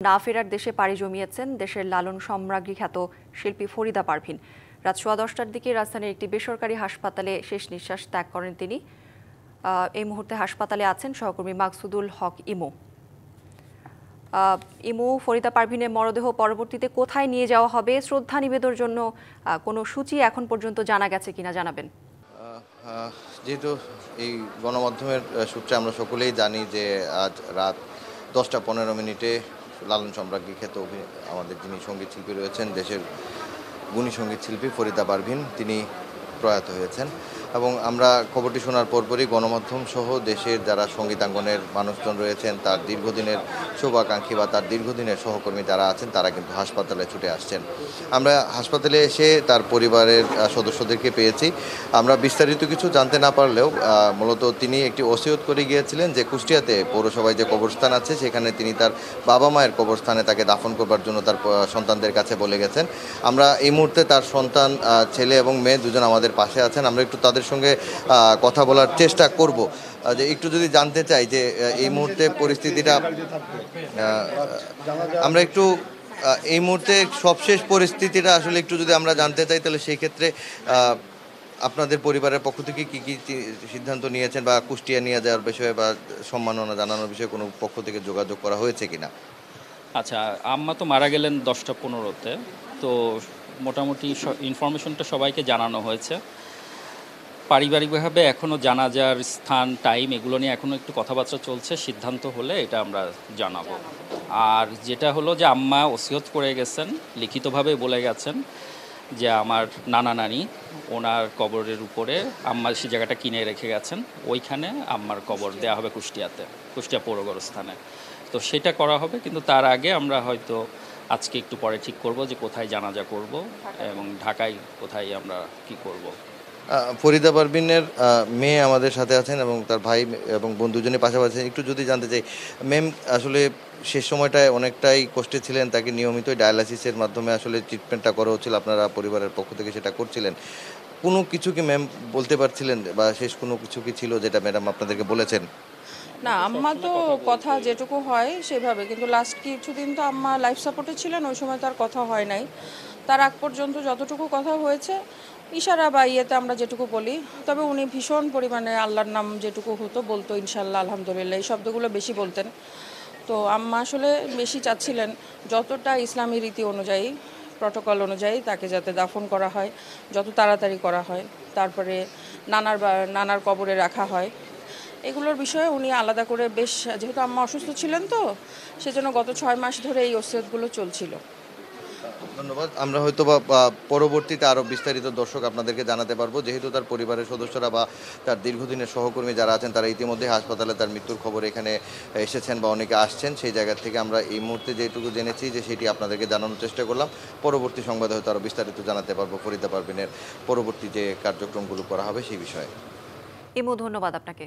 না ফেরার দেশে পাড়ি জমিয়েছেন দেশের লালন সম্রাজ্ঞী খ্যাত শিল্পী ফরিদা পারভীন। রাত 10:15টার দিকে রাজধানীর একটি বেসরকারি হাসপাতালে শেষ নিঃশ্বাস ত্যাগ করেন তিনি। এই মুহূর্তে হাসপাতালে আছেন সহকর্মী মাকসুদুল হক ইমু। ইমু, ফরিদা পারভীনের মরদেহ পরবর্তীতে কোথায় নিয়ে যাওয়া হবে, শ্রদ্ধা নিবেদনের জন্য কোনো সূচি এখন পর্যন্ত জানা গেছে কিনা জানাবেন? যেহেতু এই গণমাধ্যমের সূত্রে আমরা সকলেই জানি যে আজ রাত 10:15 লালন সম্রাজ্ঞী খ্যাত আমাদের যিনি সঙ্গীত শিল্পী রয়েছেন, দেশের গুণী সঙ্গীত শিল্পী ফরিদা পারভীন, তিনি প্রয়াত হয়েছেন। এবং আমরা খবরটি শোনার পরপরই গণমাধ্যম সহ দেশের যারা সঙ্গীতাঙ্গনের মানুষজন রয়েছেন, তার দীর্ঘদিনের শুভাকাঙ্ক্ষী বা তার দীর্ঘদিনের সহকর্মী যারা আছেন, তারা কিন্তু হাসপাতালে ছুটে আসছেন। আমরা হাসপাতালে এসে তার পরিবারের সদস্যদেরকে পেয়েছি। আমরা বিস্তারিত কিছু জানতে না পারলেও মূলত তিনি একটি ওসিয়ত করে গিয়েছিলেন যে কুষ্টিয়াতে পৌরসভায় যে কবরস্থান আছে সেখানে তিনি তার বাবা মায়ের কবরস্থানে তাকে দাফন করবার জন্য তার সন্তানদের কাছে বলে গেছেন। আমরা এই মুহূর্তে তার সন্তান, ছেলে এবং মেয়ে দুজন আমাদের পাশে আছেন। আমরা একটু তাদের সঙ্গে কথা বলার চেষ্টা করব। যে একটু যদি জানতে চাই যে এই মুহূর্তে পরিস্থিতিটা, আমরা একটু এই মুহূর্তে সবশেষ পরিস্থিতিটা আসলে একটু যদি আমরা জানতে চাই, তাহলে সেই ক্ষেত্রে আপনাদের পরিবারের পক্ষ থেকে কি কি সিদ্ধান্ত নিয়েছেন বা কুষ্টিয়া নিয়ে যাওয়ার বিষয়ে বা সম্মাননা জানানোর বিষয়ে কোনো পক্ষ থেকে যোগাযোগ করা হয়েছে কিনা? আচ্ছা, আম্মা তো মারা গেলেন 10:15-তে, তো মোটামুটি ইনফরমেশনটা সবাইকে জানানো হয়েছে। পারিবারিকভাবে এখনও জানাজার স্থান, টাইম এগুলো নিয়ে এখনও একটু কথাবার্তা চলছে। সিদ্ধান্ত হলে এটা আমরা জানাবো। আর যেটা হলো যে আম্মা ওসিয়ত করে গেছেন, লিখিতভাবে বলে গেছেন যে আমার নানা নানি ওনার কবরের উপরে আম্মা সেই জায়গাটা কিনে রেখে গেছেন, ওইখানে আম্মার কবর দেওয়া হবে কুষ্টিয়াতে, কুষ্টিয়া পৌরগড়স্থানে। তো সেটা করা হবে, কিন্তু তার আগে আমরা হয়তো আজকে একটু পরে ঠিক করব যে কোথায় জানাজা করব এবং ঢাকায় কোথায় আমরা কি করব। ফরিদা পারভীনের মেয়ে আমাদের সাথে আছেন এবং তার ভাই এবং বোন দুজনের পাশাপাশি। একটু যদি জানতে চাই, ম্যাম আসলে শেষ সময়টায় অনেকটাই কষ্টে ছিলেন, তাকে নিয়মিতই ডায়ালাইসিসের মাধ্যমে আসলে ট্রিটমেন্টটা করা হচ্ছিল, আপনারা পরিবারের পক্ষ থেকে সেটা করছিলেন। কোনো কিছু কি ম্যাম বলতে পারছিলেন বা শেষ কোনো কিছু কি ছিল যেটা ম্যাডাম আপনাদেরকে বলেছেন? না, আম্মা তো কথা যেটুকু হয় সেভাবে, কিন্তু লাস্ট কিছুদিন তো আম্মা লাইফ সাপোর্টে ছিলেন, ওই সময় তার কথা হয় নাই। তার আগ পর্যন্ত যতটুকু কথা হয়েছে ইশারা বা ইয়েতে আমরা যেটুকু বলি, তবে উনি ভীষণ পরিমাণে আল্লাহর নাম যেটুকু হতো বলতো, ইনশাল্লাহ, আলহামদুলিল্লাহ, এই শব্দগুলো বেশি বলতেন। তো আম্মা আসলে বেশি চাচ্ছিলেন যতটা ইসলামী রীতি অনুযায়ী, প্রটোকল অনুযায়ী তাকে যাতে দাফন করা হয়, যত তাড়াতাড়ি করা হয়, তারপরে নানার কবরে রাখা হয়। এগুলোর বিষয়ে উনি আলাদা করে বেশ, যেহেতু আম্মা অসুস্থ ছিলেন তো সেজন্য গত 6 মাস ধরে এই ওসিয়তগুলো চলছিল। ধন্যবাদ। আমরা হয়তো বা পরবর্তীতে আরও বিস্তারিত দর্শক আপনাদেরকে জানাতে পারবো, যেহেতু তার পরিবারের সদস্যরা বা তার দীর্ঘদিনের সহকর্মী যারা আছেন তারা ইতিমধ্যে হাসপাতালে তার মৃত্যুর খবর এখানে এসেছেন বা অনেকে আসছেন। সেই জায়গা থেকে আমরা এই মুহূর্তে যেটুকু জেনেছি যে সেটি আপনাদেরকে জানানোর চেষ্টা করলাম। পরবর্তী সংবাদে হয়তো আরও বিস্তারিত জানাতে পারবো ফরিদা পারভীনের পরবর্তী যে কার্যক্রমগুলো করা হবে সেই বিষয়ে। ইমু, ধন্যবাদ আপনাকে।